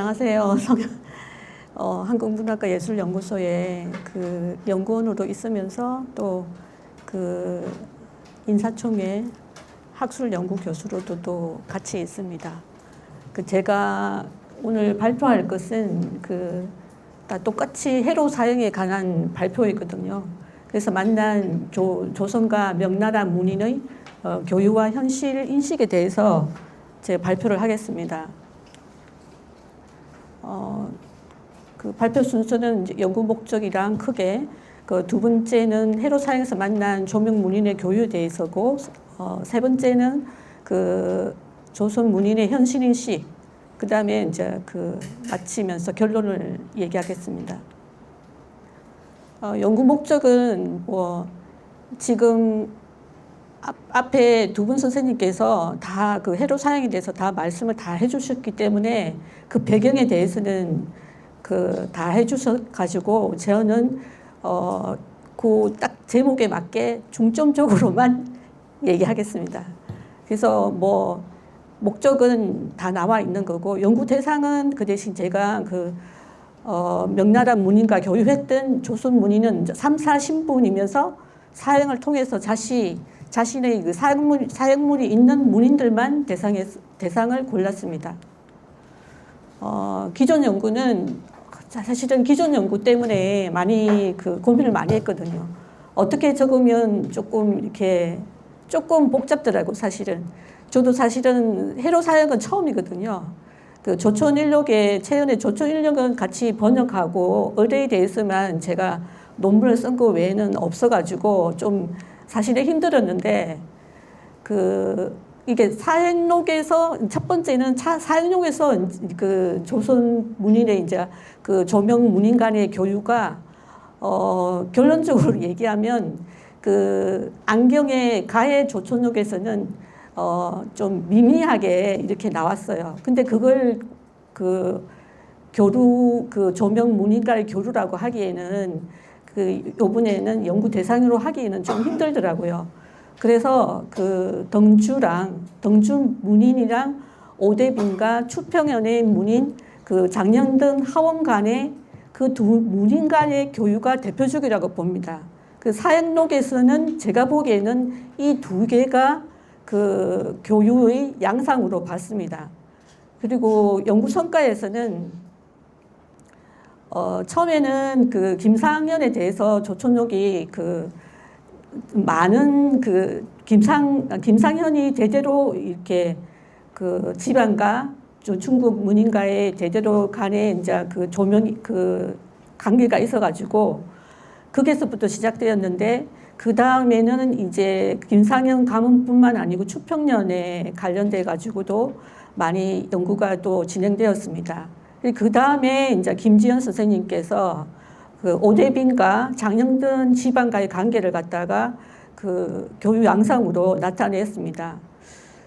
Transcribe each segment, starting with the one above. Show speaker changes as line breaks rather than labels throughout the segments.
안녕하세요. 한국문학과예술연구소에 그 연구원으로 있으면서 또 그 인사총회 학술연구 교수로도 또 같이 있습니다. 제가 오늘 발표할 것은 다 똑같이 해로 사용에 관한 발표이거든요. 그래서 만난 조선과 명나라 문인의 교유와 현실 인식에 대해서 제가 발표를 하겠습니다. 그 발표 순서는 연구 목적이랑 크게 두 번째는 해로 사용에서 만난 조명 문인의 교유에 대해서고, 세 번째는 조선 문인의 현실 인식, 그 다음에 이제 마치면서 결론을 얘기하겠습니다. 연구 목적은 지금 앞에 두 분 선생님께서 다 해로 사용에 대해서 다 말씀을 다 해주셨기 때문에 그 배경에 대해서는 다 해주셔가지고 저는 딱 제목에 맞게 중점적으로만 얘기하겠습니다. 그래서 목적은 다 나와 있는 거고, 연구 대상은 그 대신 제가 명나라 문인과 교유했던 조선 문인은 3, 4신분이면서 사형을 통해서 자신의 사형물이 있는 문인들만 대상을 골랐습니다. 기존 연구는 사실은 기존 연구 때문에 많이 고민을 많이 했거든요. 어떻게 적으면 조금 복잡더라고, 사실은. 저도 사실은 해로 사역은 처음이거든요. 조촌일록에, 최연의 조촌일록은 같이 번역하고 의뢰에 대해서만 제가 논문을 쓴 거 외에는 없어가지고 좀 사실은 힘들었는데, 이게 사행록에서 첫 번째는 사행록에서 조선 문인의 이제 조명 문인 간의 교유가 결론적으로 얘기하면 안경의 가해 조촌록에서는 좀 미미하게 이렇게 나왔어요. 근데 그걸 조명 문인과의 교류라고 하기에는 요번에는 연구 대상으로 하기에는 좀 힘들더라고요. 그래서 덩주 문인이랑 오대빈과 추평연의 문인, 장년등 하원 간의 두 문인 간의 교유가 대표적이라고 봅니다. 사행록에서는 제가 보기에는 이 두 개가 교유의 양상으로 봤습니다. 그리고 연구 성과에서는 처음에는 김상현에 대해서 조촌록이 많은 김상현이 대대로 이렇게 지방과 중국 문인과의 대대로 간에 이제 조명이 관계가 있어가지고 거기서부터 시작되었는데, 그 다음에는 이제 김상현 가문뿐만 아니고 추평년에 관련돼 가지고도 많이 연구가 또 진행되었습니다. 그 다음에 이제 김지연 선생님께서 오대빈과 장영든 지방과의 관계를 갖다가 교유 양상으로 나타냈습니다.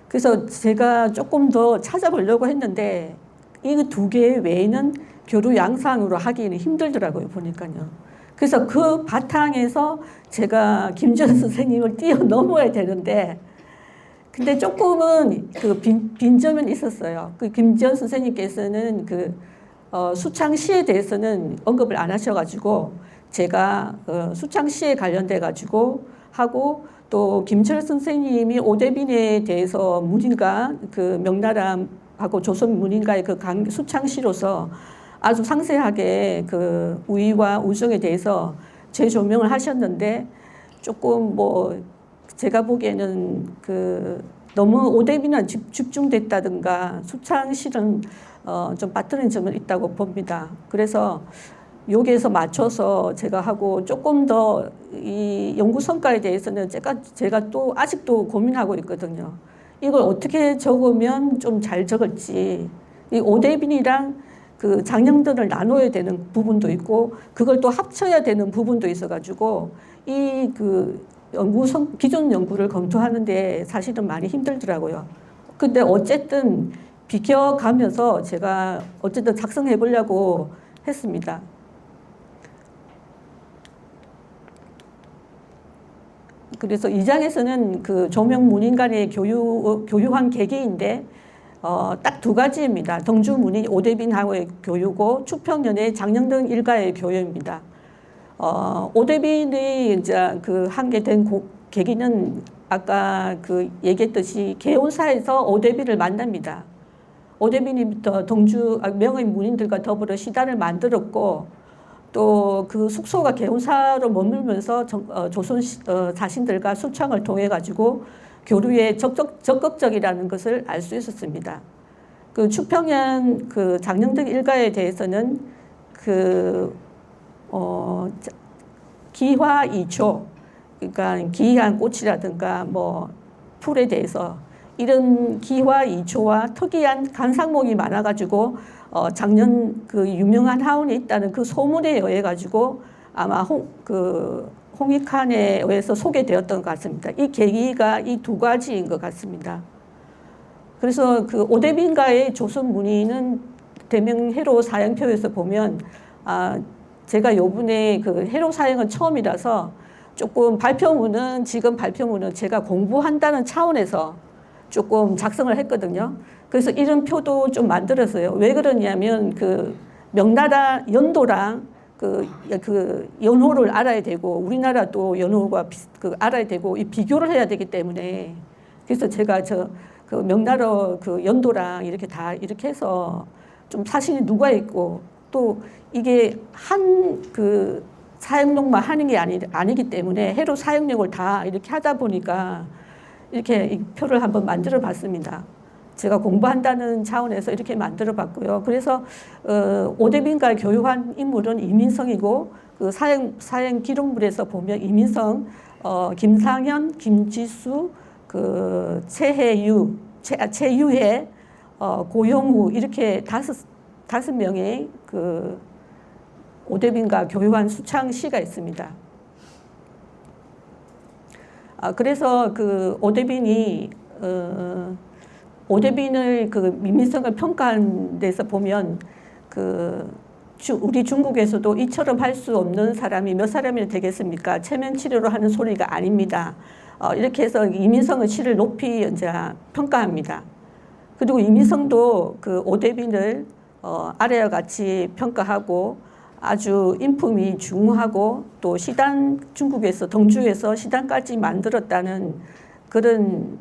그래서 제가 조금 더 찾아보려고 했는데 이 두 개 외에는 교류 양상으로 하기는 힘들더라고요, 보니까요. 그래서 그 바탕에서 제가 김지연 선생님을 뛰어넘어야 되는데, 근데 조금은 빈점은 있었어요. 김지연 선생님께서는 수창시에 대해서는 언급을 안 하셔가지고 제가 수창시에 관련돼 가지고 하고, 또 김철 선생님이 오대빈에 대해서 문인과 명나라하고 조선 문인과의 수창시로서 아주 상세하게 우위와 우정에 대해서 재조명을 하셨는데, 조금 제가 보기에는 너무 오대빈에 집중됐다든가 수창시는 좀 빠뜨린 점은 있다고 봅니다. 그래서 여기에서 맞춰서 제가 하고, 조금 더 이 연구 성과에 대해서는 제가 또 아직도 고민하고 있거든요. 이걸 어떻게 적으면 좀 잘 적을지, 이 오대빈이랑 장영들을 나눠야 되는 부분도 있고 그걸 또 합쳐야 되는 부분도 있어가지고 이 기존 연구를 검토하는데 사실은 많이 힘들더라고요. 근데 어쨌든 비켜가면서 제가 어쨌든 작성해 보려고 했습니다. 그래서 이 장에서는 조명 문인 간의 교유한 계기인데, 딱 두 가지입니다. 덩주문이 오대빈하고의 교유고 추평년의 장영등 일가의 교유입니다. 오대빈이 이제 그 하게 된 계기는 아까 그 얘기했듯이 개운사에서 오대빈을 만납니다. 오대빈이부터 명의 문인들과 더불어 시단을 만들었고 또 그 숙소가 개운사로 머물면서 조선 자신들과 수청을 통해 가지고 교류에 적극적이라는 것을 알 수 있었습니다. 그 추평년 그 장영등 일가에 대해서는 기화 이초, 그러니까 기이한 꽃이라든가 뭐 풀에 대해서 이런 기화 이초와 특이한 간상목이 많아가지고 작년 그 유명한 하원이 있다는 그 소문에 의해 가지고 아마 홍익환에 의해서 소개되었던 것 같습니다. 이 계기가 이 두 가지인 것 같습니다. 그래서 그 오대빈가의 조선 문의는 대명 해로 사행표에서 보면 제가 요번에 그 해로 사행은 처음이라서 조금 지금 발표문은 제가 공부한다는 차원에서 조금 작성을 했거든요. 그래서 이런 표도 좀 만들었어요. 왜 그러냐면 그 명나라 연도랑 그 연호를 알아야 되고 우리나라도 연호가 알아야 되고 이 비교를 해야 되기 때문에 그래서 제가 그 명나라 그 연도랑 이렇게 다 이렇게 해서 좀 사실이 누가 있고 또 이게 한 그 사용력만 하는 게 아니기 때문에 해로 사용력을 다 이렇게 하다 보니까 이렇게 이 표를 한번 만들어 봤습니다. 제가 공부한다는 차원에서 이렇게 만들어 봤고요. 그래서 오대빈과 교육한 인물은 이민성이고 그 사행 기록물에서 보면 이민성, 김상현, 김지수, 그 최유해, 고용우 이렇게 다섯 명의 그 오대빈과 교육한 수창시가 있습니다. 그래서 그 오대빈을 그 민민성을 평가한 데서 보면 우리 중국에서도 이처럼 할 수 없는 사람이 몇 사람이나 되겠습니까? 체면치레로 하는 소리가 아닙니다. 이렇게 해서 이민성의 시를 높이 이제 평가합니다. 그리고 이민성도 그 오대빈을 아래와 같이 평가하고 아주 인품이 중후하고 또 중국에서 덩주에서 시단까지 만들었다는 그런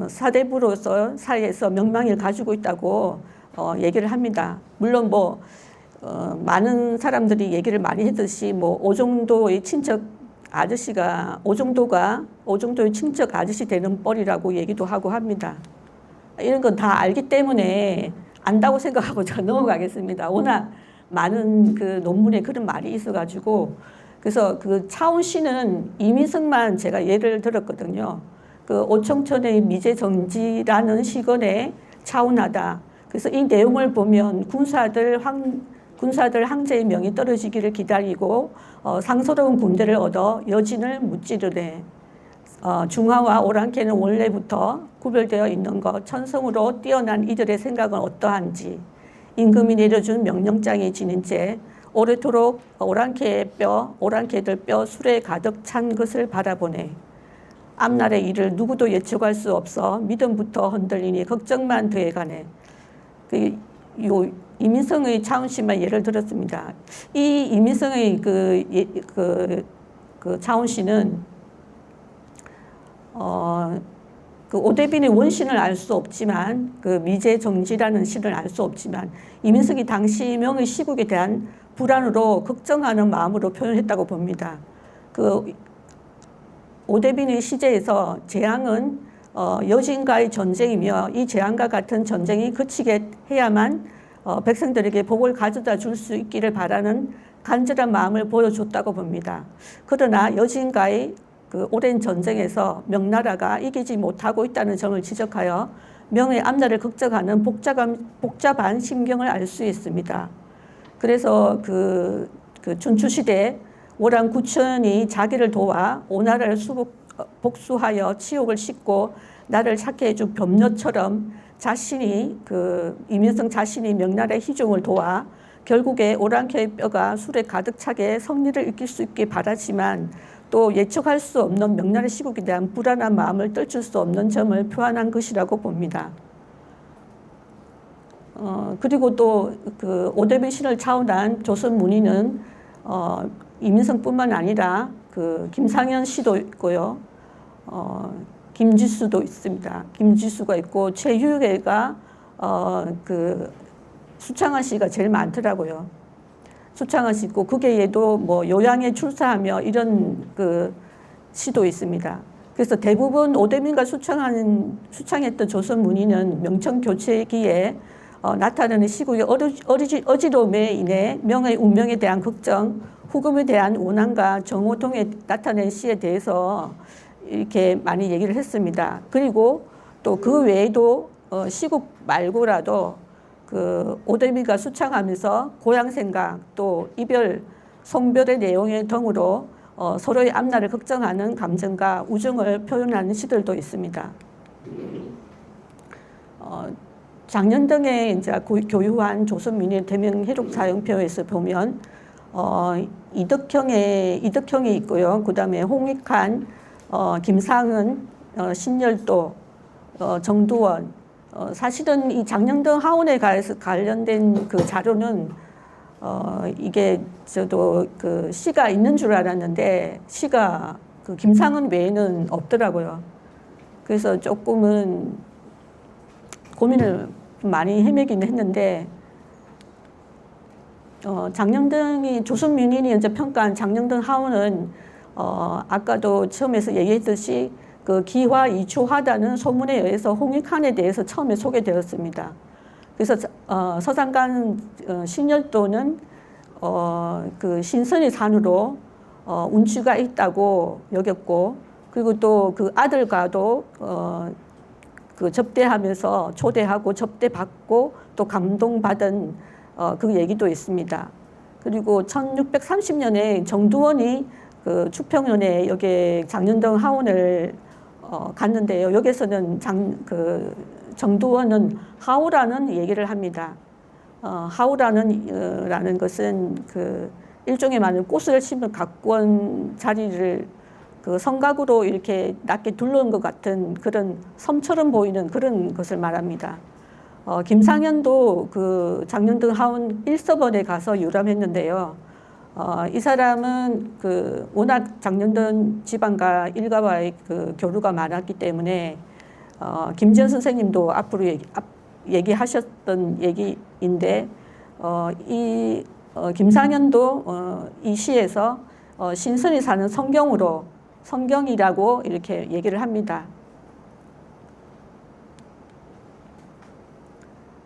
사대부로서 사이에서 명망을 가지고 있다고 얘기를 합니다. 물론 뭐 많은 사람들이 얘기를 많이 했듯이 뭐 오정도의 친척 아저씨가 오정도의 친척 아저씨 되는 뻘이라고 얘기도 하고 합니다. 이런 건 다 알기 때문에 안다고 생각하고 저 넘어가겠습니다. 워낙 많은 그 논문에 그런 말이 있어가지고 그래서 그 차운시는 이민성만 제가 예를 들었거든요. 그 오청천의 미제정지라는 시건에 차운하다. 그래서 이 내용을 보면 군사들 황제의 명이 떨어지기를 기다리고 상스러운 군대를 얻어 여진을 무찌르네. 중화와 오랑캐는 원래부터 구별되어 있는 것, 천성으로 뛰어난 이들의 생각은 어떠한지 임금이 내려준 명령장이 지닌 채 오래도록 오랑캐들 뼈 술에 가득 찬 것을 바라보네. 앞날의 일을 누구도 예측할 수 없어 믿음부터 흔들리니 걱정만 더해가네. 이민성의 차운시만 예를 들었습니다. 이 이민성의 그 차운시는 그 오대빈의 원신을 알 수 없지만 그 미제정지라는 시를 알 수 없지만 이민석이 당시 명의 시국에 대한 불안으로 걱정하는 마음으로 표현했다고 봅니다. 그 오대빈의 시제에서 재앙은 여진과의 전쟁이며 이 재앙과 같은 전쟁이 그치게 해야만 백성들에게 복을 가져다 줄 수 있기를 바라는 간절한 마음을 보여줬다고 봅니다. 그러나 여진과의 그 오랜 전쟁에서 명나라가 이기지 못하고 있다는 점을 지적하여 명의 앞날을 걱정하는 복잡한 심경을 알 수 있습니다. 그래서 그 춘추시대 오랑 구천이 자기를 도와 오나라를 복수하여 치욕을 씻고 나를 찾게 해준 범녀처럼 이민성 자신이 명나라의 희종을 도와 결국에 오랑캐의 뼈가 술에 가득 차게 성리를 이길 수 있게 바라지만 또 예측할 수 없는 명나라 시국에 대한 불안한 마음을 떨칠 수 없는 점을 표현한 것이라고 봅니다. 그리고 또 그 오대빈 씨를 차원한 조선 문인은 이민성뿐만 아니라 그 김상현 씨도 있고요. 김지수도 있습니다. 김지수가 있고 최유계가 그 수창한 씨가 제일 많더라고요. 수창한 씨 있고 그게에도 뭐 요양에 출사하며 이런 그 시도 있습니다. 그래서 대부분 오대민과 수창했던 조선 문인은 명청 교체기에 나타나는 시국의 어지러움에 인해 명의 운명에 대한 걱정, 후금에 대한 원한과 정호통에 나타낸 시에 대해서 이렇게 많이 얘기를 했습니다. 그리고 또 그 외에도 시국 말고라도 그 오대미가 수창하면서 고향 생각 또 이별, 송별의 내용의 등으로 서로의 앞날을 걱정하는 감정과 우정을 표현하는 시들도 있습니다. 장년등에 이제 교유한 조선민의 대명 해록 사용표에서 보면 이덕형이 있고요. 그 다음에 홍익한, 김상은, 신열도, 정두원. 사실은 이 장년등 하원에 관련된 그 자료는 이게 저도 그 시가 있는 줄 알았는데 시가 그 김상은 외에는 없더라고요. 그래서 조금은 고민을 많이 헤매긴 했는데 장년등이 조선민인이 이제 평가한 장년등 하원은 아까도 처음에서 얘기했듯이 그 기화 이초하다는 소문에 의해서 홍익한에 대해서 처음에 소개되었습니다. 그래서 서산간 신열도는 그 신선의 산으로 운치가 있다고 여겼고 그리고 또 그 아들과도 그 접대하면서 초대하고 접대받고 또 감동받은 그 얘기도 있습니다. 그리고 1630년에 정두원이 그 축평연에 여기 장년등 하원을 갔는데요. 여기서는 정두원은 하우라는 얘기를 합니다. 하우라는 것은 그 일종의 많은 꽃을 심은 가꾸은 자리를 그 성곽으로 이렇게 낮게 둘러온 것 같은 그런 섬처럼 보이는 그런 것을 말합니다. 김상현도 그 장년등 하원 1서번에 가서 유람했는데요. 이 사람은 그 워낙 장년등 지방과 일가와의 그 교류가 많았기 때문에 김지연 선생님도 앞으로 얘기하셨던 얘기인데 이 김상현도 이 시에서 신선이 사는 성경이라고 이렇게 얘기를 합니다.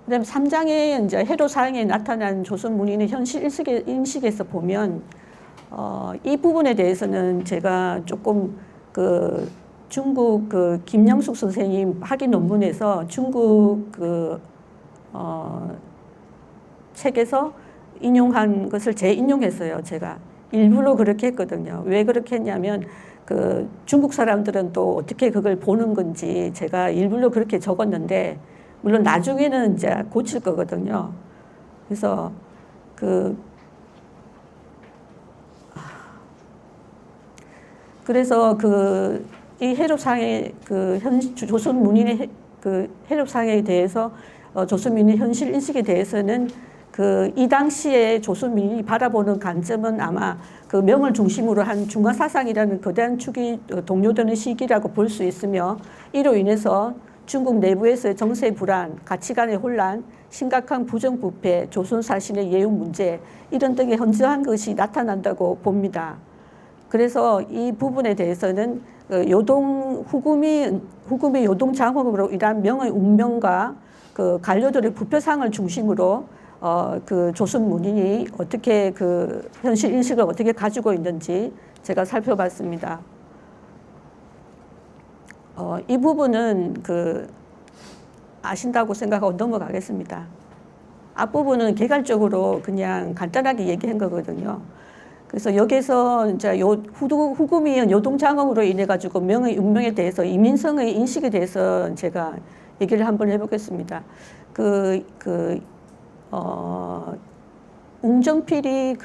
그다음 3장의 이제 해로사항에 나타난 조선 문인의 현실 인식에서 보면 이 부분에 대해서는 제가 조금 그 중국 그 김영숙 선생님 학위 논문에서 중국 그 책에서 인용한 것을 재인용했어요. 제가 일부러 그렇게 했거든요. 왜 그렇게 했냐면 그 중국 사람들은 또 어떻게 그걸 보는 건지 제가 일부러 그렇게 적었는데 물론 나중에는 이제 고칠 거거든요. 그래서 그래서 이 해롭상의 조선 문인의 그 해롭상에 대해서 조선 민의 현실 인식에 대해서는 이 당시에 조선 민이 바라보는 관점은 아마 그 명을 중심으로 한 중화 사상이라는 거대한 축이 동요되는 시기라고 볼 수 있으며 이로 인해서 중국 내부에서의 정세 불안, 가치관의 혼란, 심각한 부정부패, 조선 사신의 예우 문제 이런 등의 현저한 것이 나타난다고 봅니다. 그래서 이 부분에 대해서는 후금의 요동 장악으로 인한 명의 운명과 그 관료들의 부패상을 중심으로 그 조선 문인이 어떻게 그 현실 인식을 어떻게 가지고 있는지 제가 살펴봤습니다. 이 부분은 아신다고 생각하고 넘어가겠습니다. 앞부분은 개괄적으로 그냥 간단하게 얘기한 거거든요. 그래서 여기서 이제 후금이 요동장엄으로 인해 가지고 명의 운명에 대해서 이민성의 인식에 대해서 제가 얘기를 한번 해보겠습니다. 웅정필이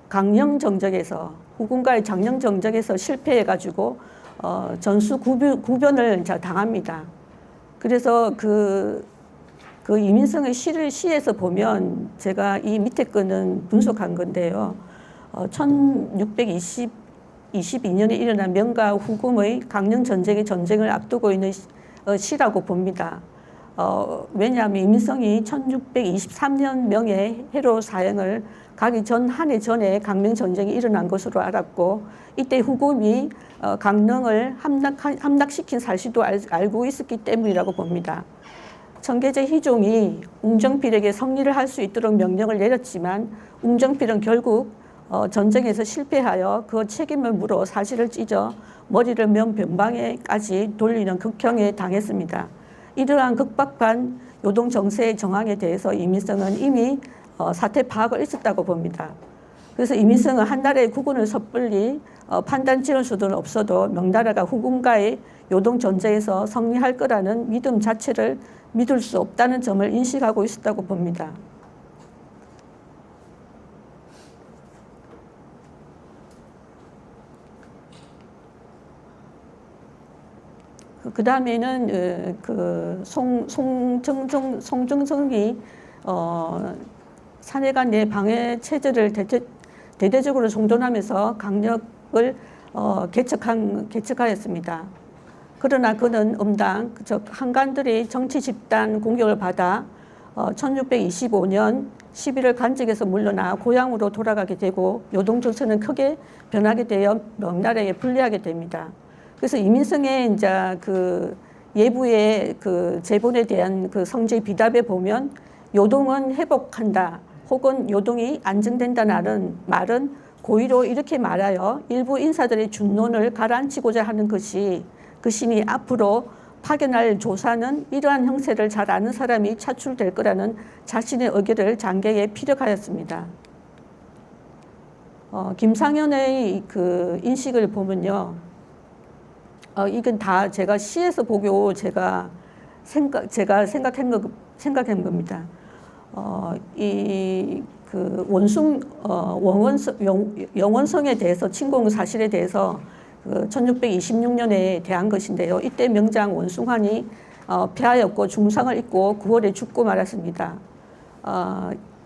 강령 정적에서 후금과의 장령 정적에서 실패해 가지고 전수 구변을 당합니다. 그래서 그 이민성의 시에서 보면 제가 이 밑에 거는 분석한 건데요. 1622년에 일어난 명가 후금의 강령 전쟁을 앞두고 있는 시라고 봅니다. 왜냐하면 이민성이 1623년 명에 해로 사형을 가기 전 한 해 전에 강령 전쟁이 일어난 것으로 알았고, 이때 후금이 강령을 함락시킨 사실도 알고 있었기 때문이라고 봅니다. 청계제 희종이 웅정필에게 성리를 할 수 있도록 명령을 내렸지만 웅정필은 결국 전쟁에서 실패하여 그 책임을 물어 사실을 찢어 머리를 면 변방에까지 돌리는 극형에 당했습니다. 이러한 극박한 요동 정세의 정황에 대해서 이민성은 이미 사태 파악을 있었다고 봅니다. 그래서 이민성은 한나라의 국군을 섣불리 판단 지을 수는 없어도 명나라가 후금과의 요동 전쟁에서 승리할 거라는 믿음 자체를 믿을 수 없다는 점을 인식하고 있었다고 봅니다. 그 다음에는 그 송정성이 사내간 내 방해 체제를 대대적으로 종전하면서 강력을 개척하였습니다. 그러나 그는 즉 한간들이 정치 집단 공격을 받아 1625년 11월 간직에서 물러나 고향으로 돌아가게 되고 요동 정세는 크게 변하게 되어 명나라에 불리하게 됩니다. 그래서 이민성의 이제 그 예부의 그 재본에 대한 그 성질 비답에 보면 요동은 회복한다 혹은 요동이 안정된다는 말은 고의로 이렇게 말하여 일부 인사들의 준론을 가라앉히고자 하는 것이 그 신이 앞으로 파견할 조사는 이러한 형세를 잘 아는 사람이 차출될 거라는 자신의 의견을 장계에 피력하였습니다. 김상현의 그 인식을 보면요. 이건 다 제가 시에서 보고 제가 생각한 겁니다. 영원성에 대해서 침공 사실에 대해서 1626년에 대한 것인데요. 이때 명장 원숭환이 폐하였고 중상을 입고 9월에 죽고 말았습니다.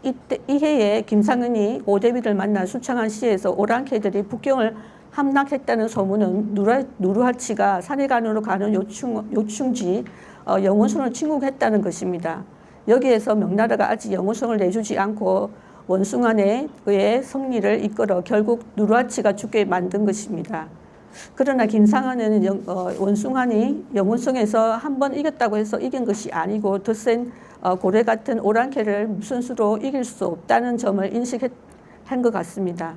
이 해에 김상현이 오대비를 만나 수창한 시에서 오랑캐들이 북경을 함락했다는 소문은 누르하치가 사내간으로 가는 요충지 영원성을 침공했다는 것입니다. 여기에서 명나라가 아직 영원성을 내주지 않고 원숭환에 의해 승리를 이끌어 결국 누르하치가 죽게 만든 것입니다. 그러나 김상현은 원숭환이 영원성에서 한 번 이겼다고 해서 이긴 것이 아니고 더 센 고래 같은 오랑캐를 무슨 수로 이길 수 없다는 점을 인식한 것 같습니다.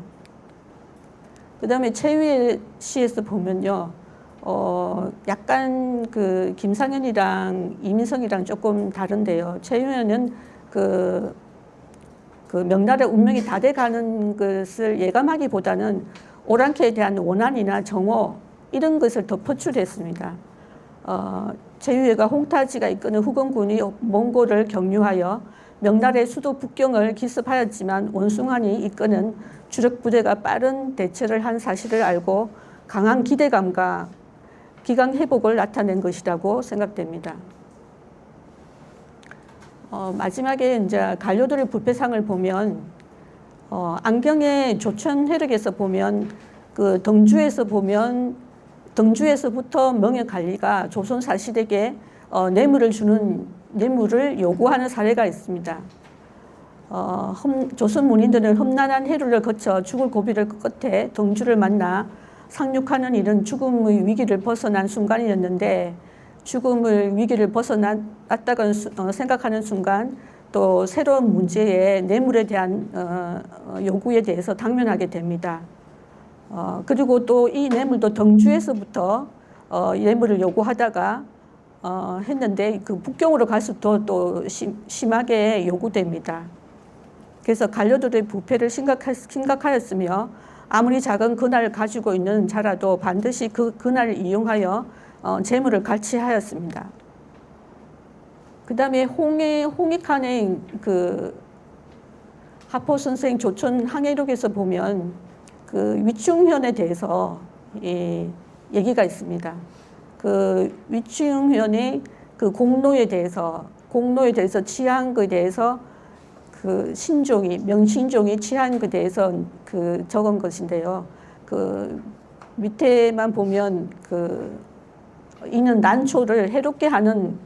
그 다음에 최유의 시에서 보면요. 약간 그 김상현이랑 이민성이랑 조금 다른데요. 최유현은 그 명나라 운명이 다 돼가는 것을 예감하기보다는 오랑캐에 대한 원한이나 정오 이런 것을 더 포출했습니다. 최유혜가 홍타지가 이끄는 후금군이 몽골을 경유하여 명나라의 수도 북경을 기습하였지만 원숭환이 이끄는 주력 부대가 빠른 대처를 한 사실을 알고 강한 기대감과 기강 회복을 나타낸 것이라고 생각됩니다. 마지막에 이제 간료들의 불패상을 보면 안경의 조천 회력에서 보면 그 덩주에서부터 명예관리가 조선 사실에게 뇌물을 요구하는 사례가 있습니다. 조선 문인들은 험난한 해류를 거쳐 죽을 고비를 끝에 덩주를 만나 상륙하는 일은 죽음의 위기를 벗어난 순간이었는데 죽음의 위기를 벗어났다고 생각하는 순간 또 새로운 문제에 뇌물에 대한 요구에 대해서 당면하게 됩니다. 그리고 또 이 뇌물도 덩주에서부터 뇌물을 요구하다가 했는데 그 북경으로 갈수록 또 심하게 요구됩니다. 그래서 간료들의 부패를 심각하였으며 아무리 작은 근할을 가지고 있는 자라도 반드시 그 근할을 이용하여 재물을 갈취하였습니다. 그 다음에 홍익환의 그 하포 선생 조천 항해록에서 보면 그 위충현에 대해서 얘기가 있습니다. 그 위충현의 그 공로에 대해서 공로에 대해서 취한 것에 대해서 그 신종이 명신종이 취한 것에 대해서 그 적은 것인데요. 그 밑에만 보면 그 이는 난초를 해롭게 하는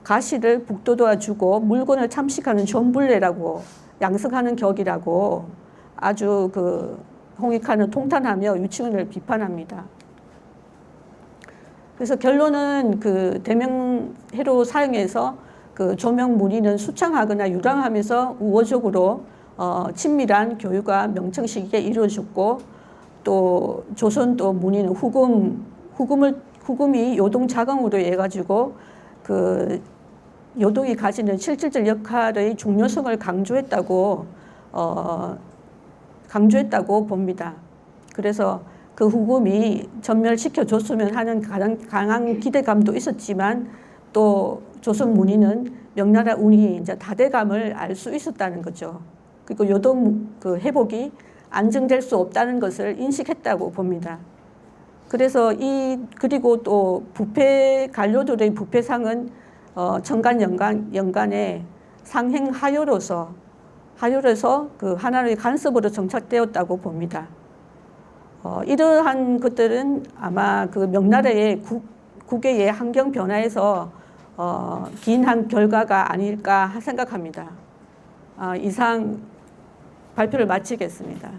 가시를 북돋아 주고 물건을 참식하는 존불레라고 양성하는 격이라고 아주 그 홍익하는 통탄하며 유치원을 비판합니다. 그래서 결론은 그 대명해로 사용해서 그 조명 문의는 수창하거나 유랑하면서 우호적으로 친밀한 교육과 명청식에 이루어졌고 또 조선 또 문의는 후금이 요동 자강으로 해가지고 그 요동이 가지는 실질적 역할의 중요성을 강조했다고 봅니다. 그래서 그 후금이 전멸시켜줬으면 하는 강한 기대감도 있었지만 또 조선 문의는 명나라 운이 이제 다대감을 알 수 있었다는 거죠. 그리고 요동 그 회복이 안정될 수 없다는 것을 인식했다고 봅니다. 그래서 그리고 또 부패 관료들의 부패상은 청간 연간에 상행 하요로서 그 하나의 간섭으로 정착되었다고 봅니다. 이러한 것들은 아마 그 명나라의 국외의 환경 변화에서 기인한 결과가 아닐까 생각합니다. 이상 발표를 마치겠습니다.